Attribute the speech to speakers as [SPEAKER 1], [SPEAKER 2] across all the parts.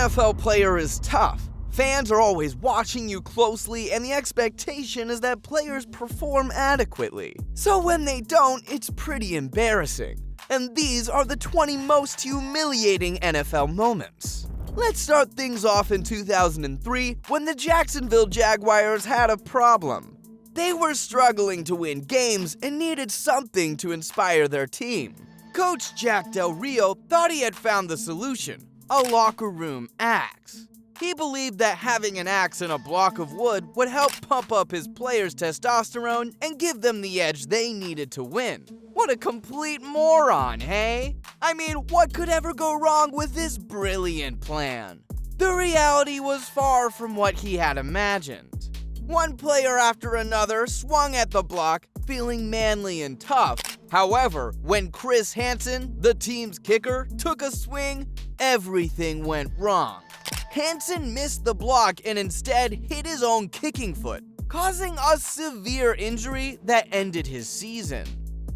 [SPEAKER 1] NFL player is tough. Fans are always watching you closely, and the expectation is that players perform adequately. So when they don't, it's pretty embarrassing. And these are the 20 most humiliating NFL moments. Let's start things off in 2003 when the Jacksonville Jaguars had a problem. They were struggling to win games and needed something to inspire their team. Coach Jack Del Rio thought he had found the solution: a locker room axe. He believed that having an axe and a block of wood would help pump up his players' testosterone and give them the edge they needed to win. What a complete moron, hey? I mean, what could ever go wrong with this brilliant plan? The reality was far from what he had imagined. One player after another swung at the block, feeling manly and tough. However, when Chris Hansen, the team's kicker, took a swing, everything went wrong. Hansen missed the block and instead hit his own kicking foot, causing a severe injury that ended his season.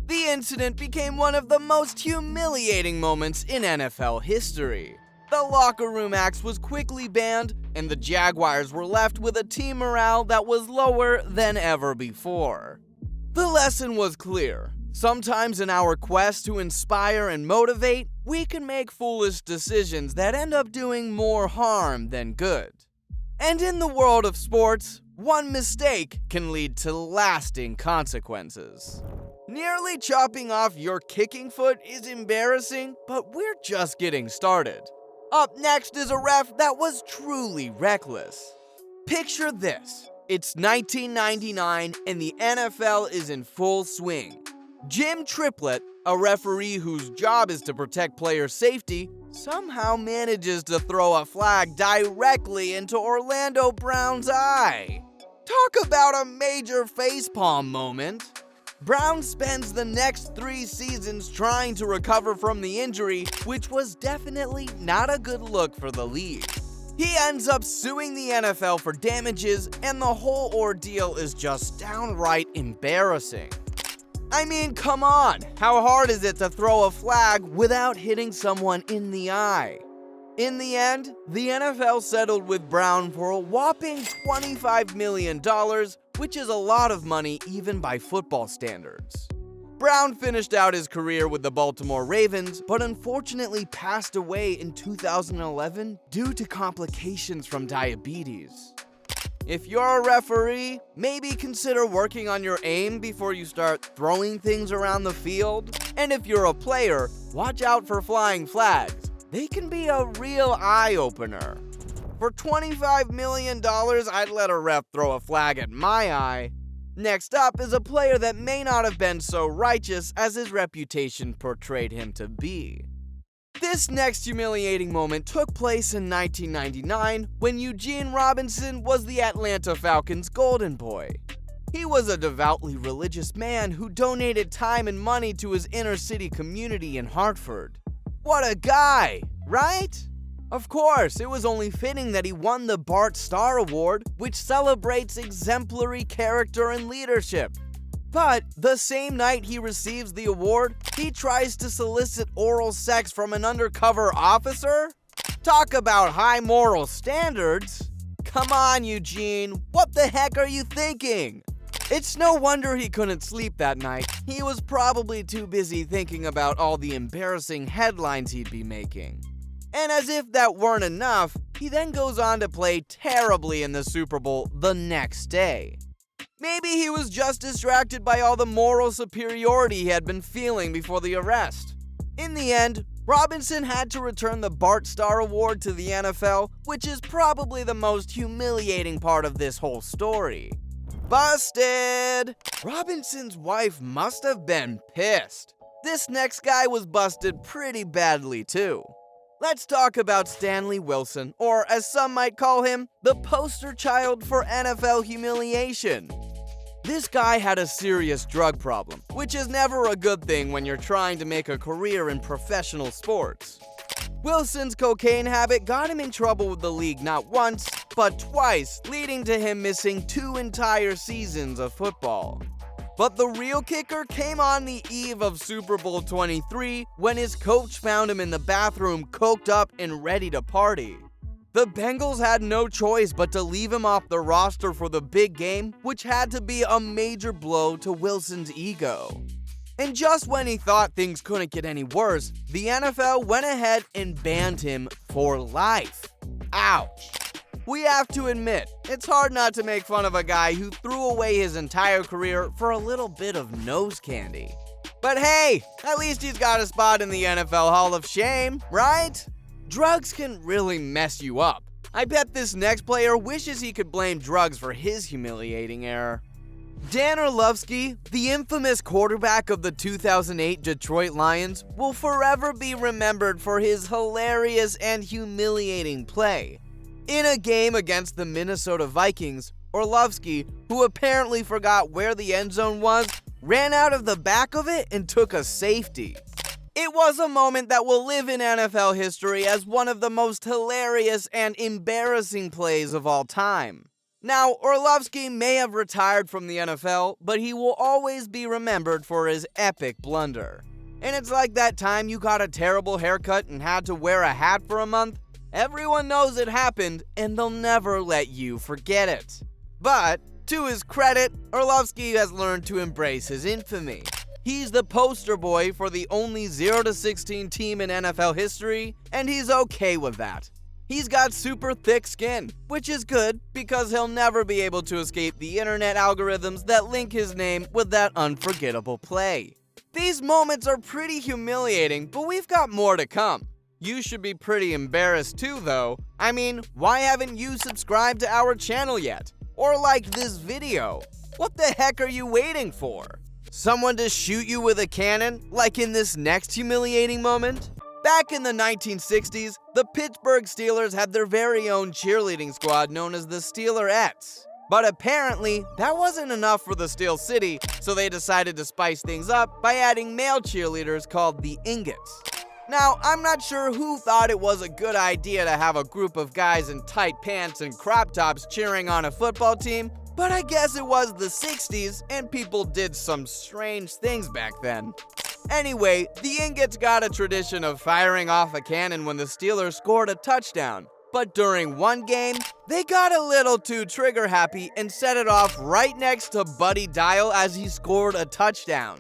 [SPEAKER 1] The incident became one of the most humiliating moments in NFL history. The locker room axe was quickly banned, and the Jaguars were left with a team morale that was lower than ever before. The lesson was clear. Sometimes in our quest to inspire and motivate, we can make foolish decisions that end up doing more harm than good. And in the world of sports, one mistake can lead to lasting consequences. Nearly chopping off your kicking foot is embarrassing, but we're just getting started. Up next is a ref that was truly reckless. Picture this. It's 1999 and the NFL is in full swing. Jim Triplett, a referee whose job is to protect player safety, somehow manages to throw a flag directly into Orlando Brown's eye. Talk about a major facepalm moment. Brown spends the next 3 seasons trying to recover from the injury, which was definitely not a good look for the league. He ends up suing the NFL for damages, and the whole ordeal is just downright embarrassing. I mean, come on, how hard is it to throw a flag without hitting someone in the eye? In the end, the NFL settled with Brown for a whopping $25 million, which is a lot of money even by football standards. Brown finished out his career with the Baltimore Ravens, but unfortunately passed away in 2011 due to complications from diabetes. If you're a referee, maybe consider working on your aim before you start throwing things around the field. And if you're a player, watch out for flying flags. They can be a real eye-opener. For $25 million, I'd let a ref throw a flag at my eye. Next up is a player that may not have been so righteous as his reputation portrayed him to be. This next humiliating moment took place in 1999 when Eugene Robinson was the Atlanta Falcons' golden boy. He was a devoutly religious man who donated time and money to his inner-city community in Hartford. What a guy, right? Of course, it was only fitting that he won the Bart Starr Award, which celebrates exemplary character and leadership. But the same night he receives the award, he tries to solicit oral sex from an undercover officer? Talk about high moral standards. Come on, Eugene, what the heck are you thinking? It's no wonder he couldn't sleep that night. He was probably too busy thinking about all the embarrassing headlines he'd be making. And as if that weren't enough, he then goes on to play terribly in the Super Bowl the next day. Maybe he was just distracted by all the moral superiority he had been feeling before the arrest. In the end, Robinson had to return the Bart Starr Award to the NFL, which is probably the most humiliating part of this whole story. Busted! Robinson's wife must have been pissed. This next guy was busted pretty badly too. Let's talk about Stanley Wilson, or as some might call him, the poster child for NFL humiliation. This guy had a serious drug problem, which is never a good thing when you're trying to make a career in professional sports. Wilson's cocaine habit got him in trouble with the league not once, but twice, leading to him missing 2 entire seasons of football. But the real kicker came on the eve of Super Bowl 23 when his coach found him in the bathroom coked up and ready to party. The Bengals had no choice but to leave him off the roster for the big game, which had to be a major blow to Wilson's ego. And just when he thought things couldn't get any worse, the NFL went ahead and banned him for life. Ouch. We have to admit, it's hard not to make fun of a guy who threw away his entire career for a little bit of nose candy. But hey, at least he's got a spot in the NFL Hall of Shame, right? Drugs can really mess you up. I bet this next player wishes he could blame drugs for his humiliating error. Dan Orlovsky, the infamous quarterback of the 2008 Detroit Lions, will forever be remembered for his hilarious and humiliating play. In a game against the Minnesota Vikings, Orlovsky, who apparently forgot where the end zone was, ran out of the back of it and took a safety. It was a moment that will live in NFL history as one of the most hilarious and embarrassing plays of all time. Now, Orlovsky may have retired from the NFL, but he will always be remembered for his epic blunder. And it's like that time you got a terrible haircut and had to wear a hat for a month. Everyone knows it happened, and they'll never let you forget it. But, to his credit, Orlovsky has learned to embrace his infamy. He's the poster boy for the only 0-16 team in NFL history, and he's okay with that. He's got super thick skin, which is good because he'll never be able to escape the internet algorithms that link his name with that unforgettable play. These moments are pretty humiliating, but we've got more to come. You should be pretty embarrassed too, though. I mean, why haven't you subscribed to our channel yet? Or liked this video? What the heck are you waiting for? Someone to shoot you with a cannon, like in this next humiliating moment? Back in the 1960s, the Pittsburgh Steelers had their very own cheerleading squad known as the Steelerettes. But apparently, that wasn't enough for the Steel City, so they decided to spice things up by adding male cheerleaders called the Ingots. Now, I'm not sure who thought it was a good idea to have a group of guys in tight pants and crop tops cheering on a football team, but I guess it was the 60s and people did some strange things back then. Anyway, the Ingots got a tradition of firing off a cannon when the Steelers scored a touchdown. But during one game, they got a little too trigger happy and set it off right next to Buddy Dial as he scored a touchdown.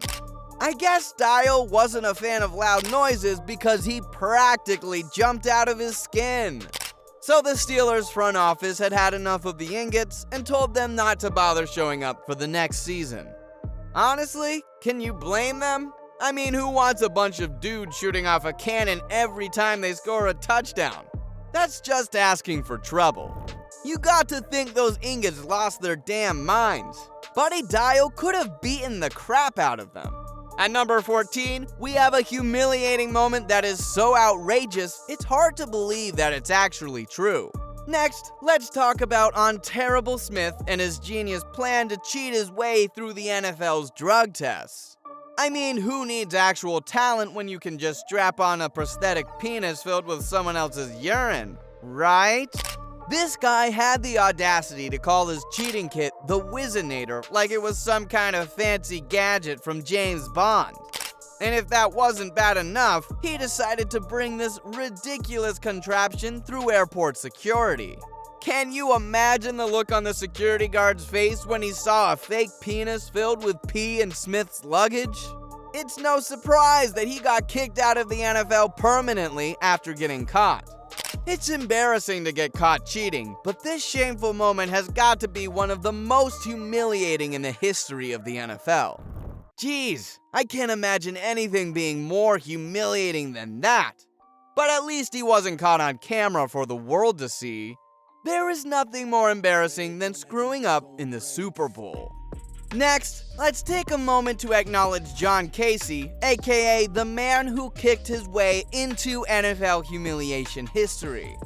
[SPEAKER 1] I guess Dial wasn't a fan of loud noises because he practically jumped out of his skin. So the Steelers front office had had enough of the Ingots and told them not to bother showing up for the next season. Honestly, can you blame them? I mean, who wants a bunch of dudes shooting off a cannon every time they score a touchdown? That's just asking for trouble. You got to think those Ingots lost their damn minds. Buddy Dial could have beaten the crap out of them. At number 14, we have a humiliating moment that is so outrageous, it's hard to believe that it's actually true. Next, let's talk about Terrible Smith and his genius plan to cheat his way through the NFL's drug tests. I mean, who needs actual talent when you can just strap on a prosthetic penis filled with someone else's urine, right? This guy had the audacity to call his cheating kit the Whizzinator, like it was some kind of fancy gadget from James Bond. And if that wasn't bad enough, he decided to bring this ridiculous contraption through airport security. Can you imagine the look on the security guard's face when he saw a fake penis filled with pee in Smith's luggage? It's no surprise that he got kicked out of the NFL permanently after getting caught. It's embarrassing to get caught cheating, but this shameful moment has got to be one of the most humiliating in the history of the NFL. Jeez, I can't imagine anything being more humiliating than that. But at least he wasn't caught on camera for the world to see. There is nothing more embarrassing than screwing up in the Super Bowl. Next, let's take a moment to acknowledge John Casey, aka the man who kicked his way into NFL humiliation history.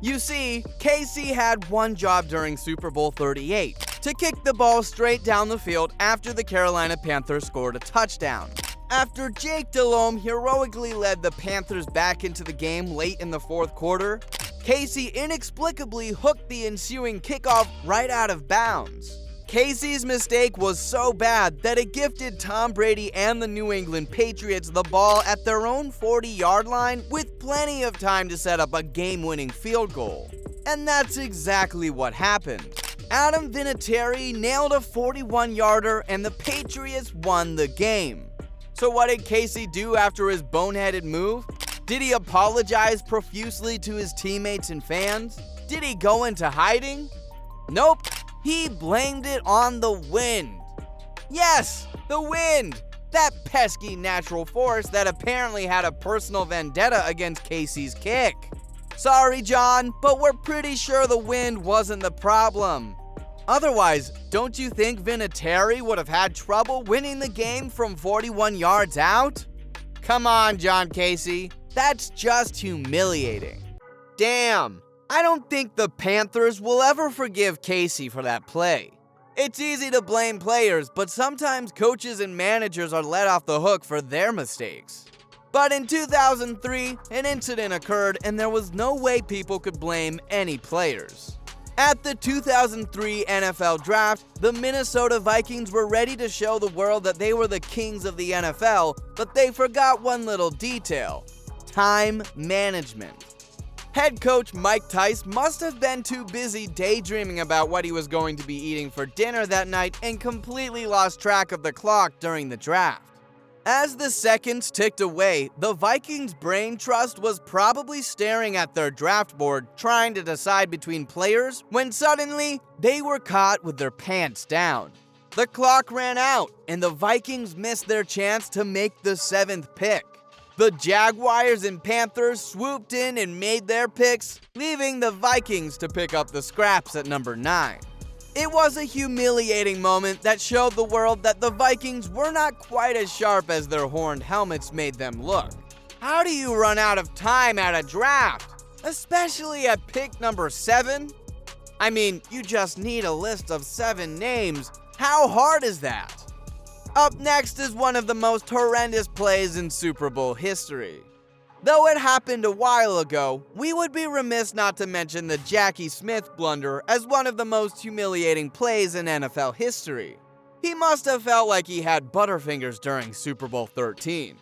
[SPEAKER 1] You see, Casey had one job during Super Bowl 38, to kick the ball straight down the field after the Carolina Panthers scored a touchdown. After Jake Delhomme heroically led the Panthers back into the game late in the fourth quarter, Casey inexplicably hooked the ensuing kickoff right out of bounds. Casey's mistake was so bad that it gifted Tom Brady and the New England Patriots the ball at their own 40-yard line with plenty of time to set up a game-winning field goal. And that's exactly what happened. Adam Vinatieri nailed a 41-yarder and the Patriots won the game. So what did Casey do after his boneheaded move? Did he apologize profusely to his teammates and fans? Did he go into hiding? Nope, he blamed it on the wind. Yes, the wind! That pesky natural force that apparently had a personal vendetta against Casey's kick. Sorry, John, but we're pretty sure the wind wasn't the problem. Otherwise, don't you think Vinatieri would have had trouble winning the game from 41 yards out? Come on, John Casey. That's just humiliating. Damn, I don't think the Panthers will ever forgive Casey for that play. It's easy to blame players, but sometimes coaches and managers are let off the hook for their mistakes. But in 2003, an incident occurred and there was no way people could blame any players. At the 2003 NFL Draft, the Minnesota Vikings were ready to show the world that they were the kings of the NFL, but they forgot one little detail: time management. Head coach Mike Tice must have been too busy daydreaming about what he was going to be eating for dinner that night and completely lost track of the clock during the draft. As the seconds ticked away, the Vikings' brain trust was probably staring at their draft board trying to decide between players when suddenly they were caught with their pants down. The clock ran out and the Vikings missed their chance to make the 7th pick. The Jaguars and Panthers swooped in and made their picks, leaving the Vikings to pick up the scraps at number 9. It was a humiliating moment that showed the world that the Vikings were not quite as sharp as their horned helmets made them look. How do you run out of time at a draft? Especially at pick number 7? I mean, you just need a list of 7 names. How hard is that? Up next is one of the most horrendous plays in Super Bowl history. Though it happened a while ago, we would be remiss not to mention the Jackie Smith blunder as one of the most humiliating plays in NFL history. He must have felt like he had butterfingers during Super Bowl 13.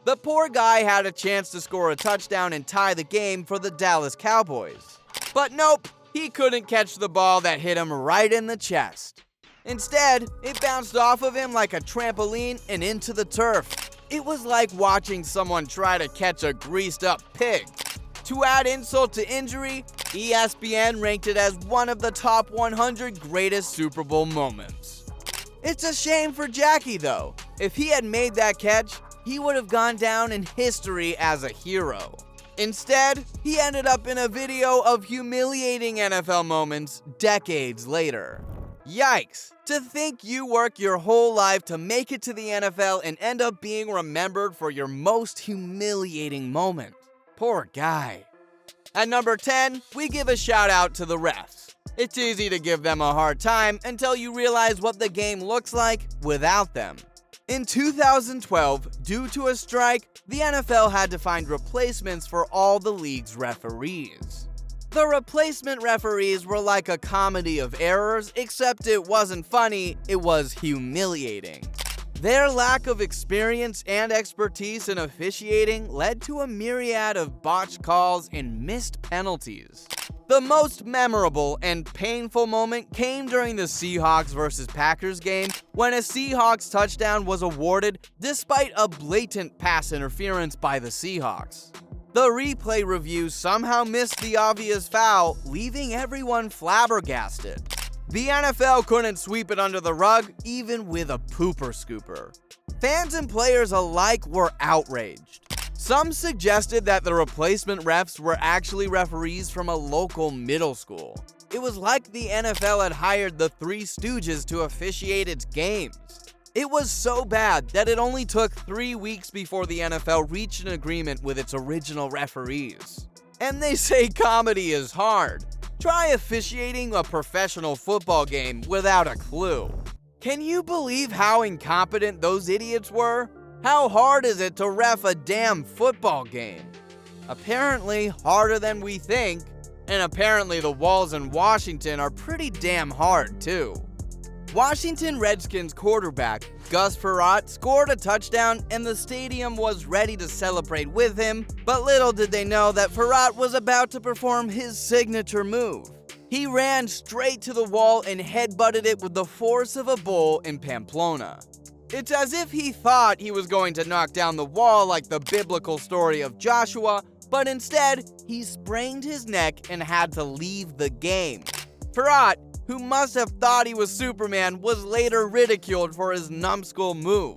[SPEAKER 1] The poor guy had a chance to score a touchdown and tie the game for the Dallas Cowboys. But nope, he couldn't catch the ball that hit him right in the chest. Instead, it bounced off of him like a trampoline and into the turf. It was like watching someone try to catch a greased-up pig. To add insult to injury, ESPN ranked it as one of the top 100 greatest Super Bowl moments. It's a shame for Jackie, though. If he had made that catch, he would have gone down in history as a hero. Instead, he ended up in a video of humiliating NFL moments decades later. Yikes! To think you work your whole life to make it to the NFL and end up being remembered for your most humiliating moment. Poor guy. At number 10, we give a shout out to the refs. It's easy to give them a hard time until you realize what the game looks like without them. In 2012, due to a strike, the NFL had to find replacements for all the league's referees. The replacement referees were like a comedy of errors, except it wasn't funny, it was humiliating. Their lack of experience and expertise in officiating led to a myriad of botched calls and missed penalties. The most memorable and painful moment came during the Seahawks vs. Packers game when a Seahawks touchdown was awarded despite a blatant pass interference by the Seahawks. The replay review somehow missed the obvious foul, leaving everyone flabbergasted. The NFL couldn't sweep it under the rug, even with a pooper scooper. Fans and players alike were outraged. Some suggested that the replacement refs were actually referees from a local middle school. It was like the NFL had hired the Three Stooges to officiate its games. It was so bad that it only took 3 weeks before the NFL reached an agreement with its original referees. And they say comedy is hard. Try officiating a professional football game without a clue. Can you believe how incompetent those idiots were? How hard is it to ref a damn football game? Apparently harder than we think, and apparently the walls in Washington are pretty damn hard too. Washington Redskins quarterback Gus Frerotte scored a touchdown and the stadium was ready to celebrate with him, but little did they know that Frerotte was about to perform his signature move. He ran straight to the wall and headbutted it with the force of a bull in Pamplona. It's as if he thought he was going to knock down the wall like the biblical story of Joshua, but instead, he sprained his neck and had to leave the game. Frerotte, who must have thought he was Superman, was later ridiculed for his numbskull move.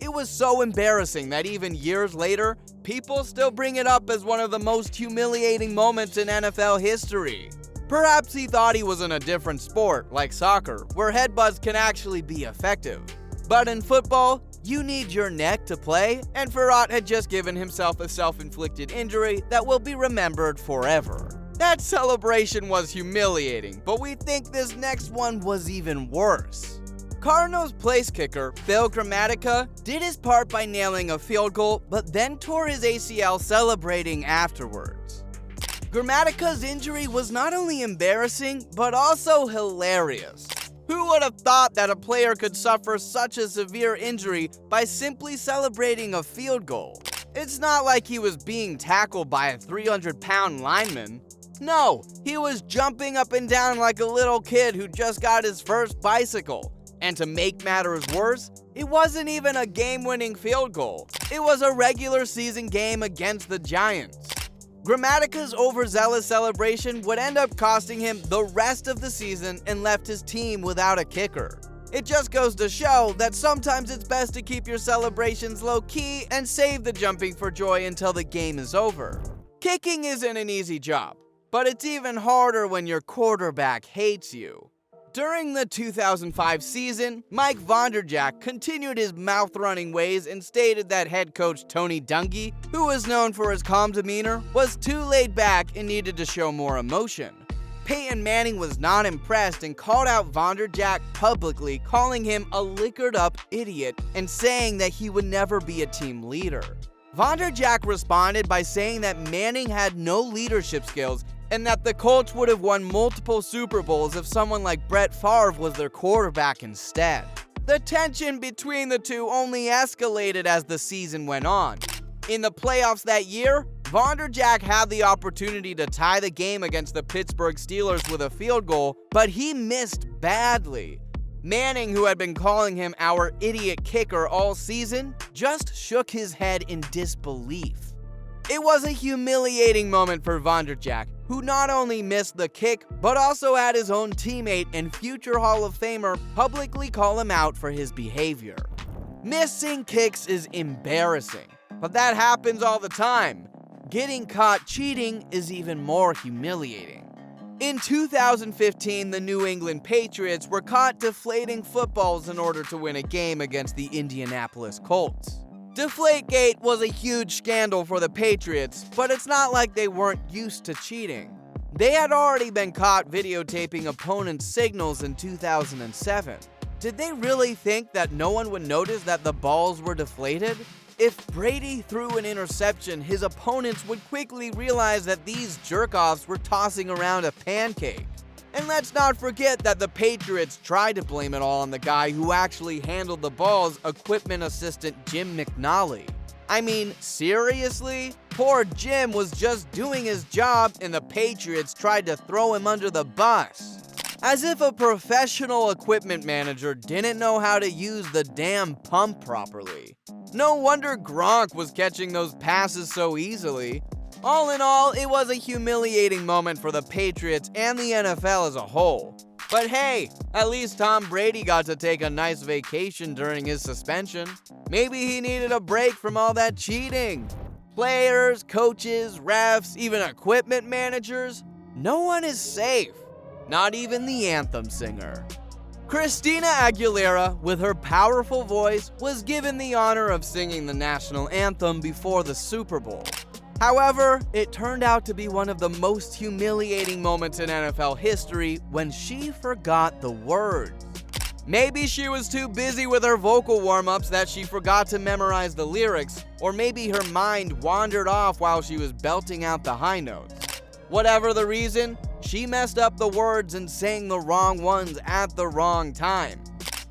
[SPEAKER 1] It was so embarrassing that even years later, people still bring it up as one of the most humiliating moments in NFL history. Perhaps he thought he was in a different sport, like soccer, where headbutts can actually be effective. But in football, you need your neck to play, and Frerotte had just given himself a self-inflicted injury that will be remembered forever. That celebration was humiliating, but we think this next one was even worse. Cardinals place kicker Phil Grammatica did his part by nailing a field goal, but then tore his ACL celebrating afterwards. Grammatica's injury was not only embarrassing, but also hilarious. Who would have thought that a player could suffer such a severe injury by simply celebrating a field goal? It's not like he was being tackled by a 300-pound lineman. No, he was jumping up and down like a little kid who just got his first bicycle. And to make matters worse, it wasn't even a game-winning field goal. It was a regular season game against the Giants. Grammatica's overzealous celebration would end up costing him the rest of the season and left his team without a kicker. It just goes to show that sometimes it's best to keep your celebrations low-key and save the jumping for joy until the game is over. Kicking isn't an easy job, but it's even harder when your quarterback hates you. During the 2005 season, Mike Vonderjack continued his mouth-running ways and stated that head coach Tony Dungy, who was known for his calm demeanor, was too laid back and needed to show more emotion. Peyton Manning was not impressed and called out Vonderjack publicly, calling him a liquored-up idiot and saying that he would never be a team leader. Vonderjack responded by saying that Manning had no leadership skills and that the Colts would have won multiple Super Bowls if someone like Brett Favre was their quarterback instead. The tension between the two only escalated as the season went on. In the playoffs that year, Vonderjack had the opportunity to tie the game against the Pittsburgh Steelers with a field goal, but he missed badly. Manning, who had been calling him our idiot kicker all season, just shook his head in disbelief. It was a humiliating moment for Vonderjack, who not only missed the kick, but also had his own teammate and future Hall of Famer publicly call him out for his behavior. Missing kicks is embarrassing, but that happens all the time. Getting caught cheating is even more humiliating. In 2015, the New England Patriots were caught deflating footballs in order to win a game against the Indianapolis Colts. Deflategate was a huge scandal for the Patriots, but it's not like they weren't used to cheating. They had already been caught videotaping opponents' signals in 2007. Did they really think that no one would notice that the balls were deflated? If Brady threw an interception, his opponents would quickly realize that these jerk-offs were tossing around a pancake. And let's not forget that the Patriots tried to blame it all on the guy who actually handled the balls, equipment assistant Jim McNally. I mean, seriously? Poor Jim was just doing his job and the Patriots tried to throw him under the bus. As if a professional equipment manager didn't know how to use the damn pump properly. No wonder Gronk was catching those passes so easily. All in all, it was a humiliating moment for the Patriots and the NFL as a whole. But hey, at least Tom Brady got to take a nice vacation during his suspension. Maybe he needed a break from all that cheating. Players, coaches, refs, even equipment managers, no one is safe. Not even the anthem singer. Christina Aguilera, with her powerful voice, was given the honor of singing the national anthem before the Super Bowl. However, it turned out to be one of the most humiliating moments in NFL history when she forgot the words. Maybe she was too busy with her vocal warm-ups that she forgot to memorize the lyrics, or maybe her mind wandered off while she was belting out the high notes. Whatever the reason, she messed up the words and sang the wrong ones at the wrong time.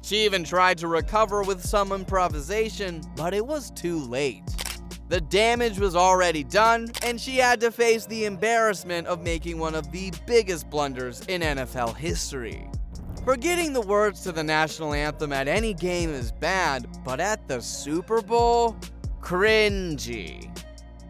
[SPEAKER 1] She even tried to recover with some improvisation, but it was too late. The damage was already done, and she had to face the embarrassment of making one of the biggest blunders in NFL history. Forgetting the words to the national anthem at any game is bad, but at the Super Bowl? Cringy.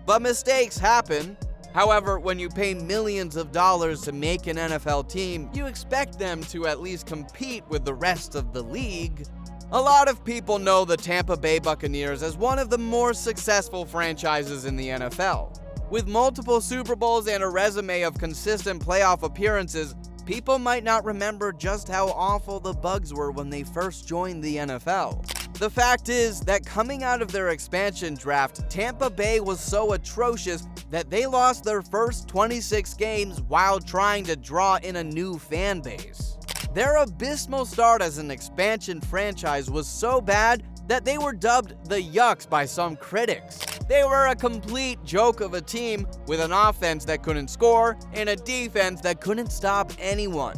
[SPEAKER 1] But mistakes happen. However, when you pay millions of dollars to make an NFL team, you expect them to at least compete with the rest of the league. A lot of people know the Tampa Bay Buccaneers as one of the more successful franchises in the NFL. With multiple Super Bowls and a resume of consistent playoff appearances, people might not remember just how awful the Bucs were when they first joined the NFL. The fact is that coming out of their expansion draft, Tampa Bay was so atrocious that they lost their first 26 games while trying to draw in a new fan base. Their abysmal start as an expansion franchise was so bad that they were dubbed the Yucks by some critics. They were a complete joke of a team with an offense that couldn't score and a defense that couldn't stop anyone.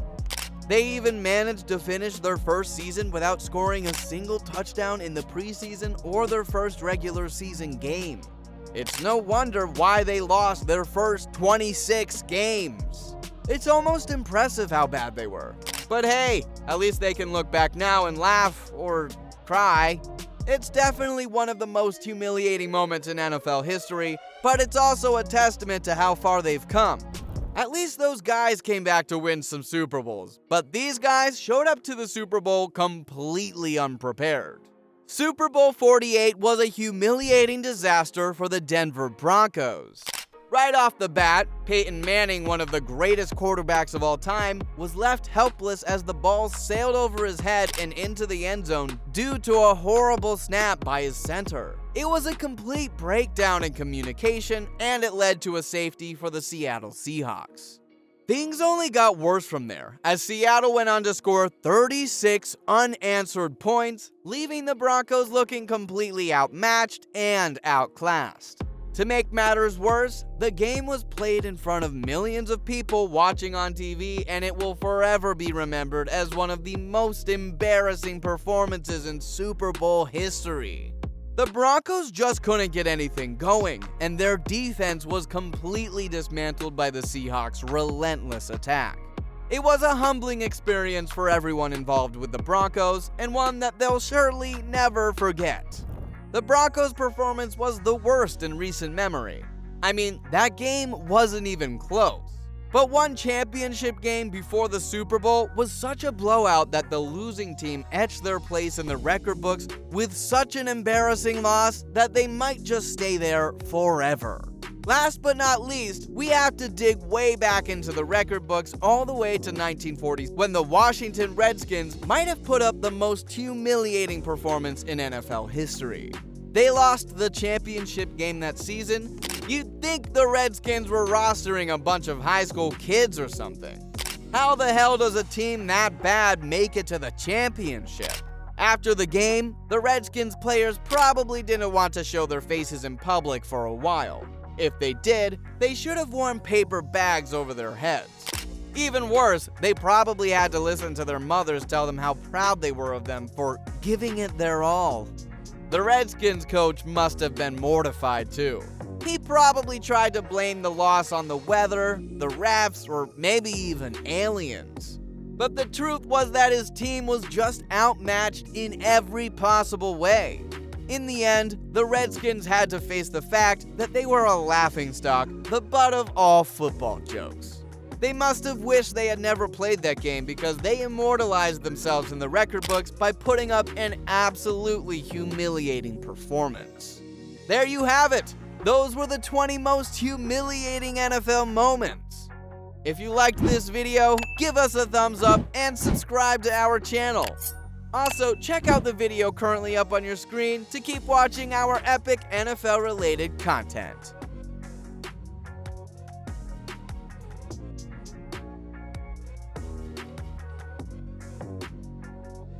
[SPEAKER 1] They even managed to finish their first season without scoring a single touchdown in the preseason or their first regular season game. It's no wonder why they lost their first 26 games. It's almost impressive how bad they were. But hey, at least they can look back now and laugh or cry. It's definitely one of the most humiliating moments in NFL history, but it's also a testament to how far they've come. At least those guys came back to win some Super Bowls, but these guys showed up to the Super Bowl completely unprepared. Super Bowl 48 was a humiliating disaster for the Denver Broncos. Right off the bat, Peyton Manning, one of the greatest quarterbacks of all time, was left helpless as the ball sailed over his head and into the end zone due to a horrible snap by his center. It was a complete breakdown in communication, and it led to a safety for the Seattle Seahawks. Things only got worse from there, as Seattle went on to score 36 unanswered points, leaving the Broncos looking completely outmatched and outclassed. To make matters worse, the game was played in front of millions of people watching on TV, and it will forever be remembered as one of the most embarrassing performances in Super Bowl history. The Broncos just couldn't get anything going, and their defense was completely dismantled by the Seahawks' relentless attack. It was a humbling experience for everyone involved with the Broncos, and one that they'll surely never forget. The Broncos' performance was the worst in recent memory. I mean, that game wasn't even close. But one championship game before the Super Bowl was such a blowout that the losing team etched their place in the record books with such an embarrassing loss that they might just stay there forever. Last but not least, we have to dig way back into the record books all the way to 1940, when the Washington Redskins might have put up the most humiliating performance in NFL history. They lost the championship game that season. You'd think the Redskins were rostering a bunch of high school kids or something. How the hell does a team that bad make it to the championship? After the game, the Redskins players probably didn't want to show their faces in public for a while. If they did, they should have worn paper bags over their heads. Even worse, they probably had to listen to their mothers tell them how proud they were of them for giving it their all. The Redskins coach must have been mortified too. He probably tried to blame the loss on the weather, the refs, or maybe even aliens. But the truth was that his team was just outmatched in every possible way. In the end, the Redskins had to face the fact that they were a laughingstock, the butt of all football jokes. They must have wished they had never played that game because they immortalized themselves in the record books by putting up an absolutely humiliating performance. There you have it. Those were the 20 most humiliating NFL moments. If you liked this video, give us a thumbs up and subscribe to our channel. Also, check out the video currently up on your screen to keep watching our epic NFL-related content.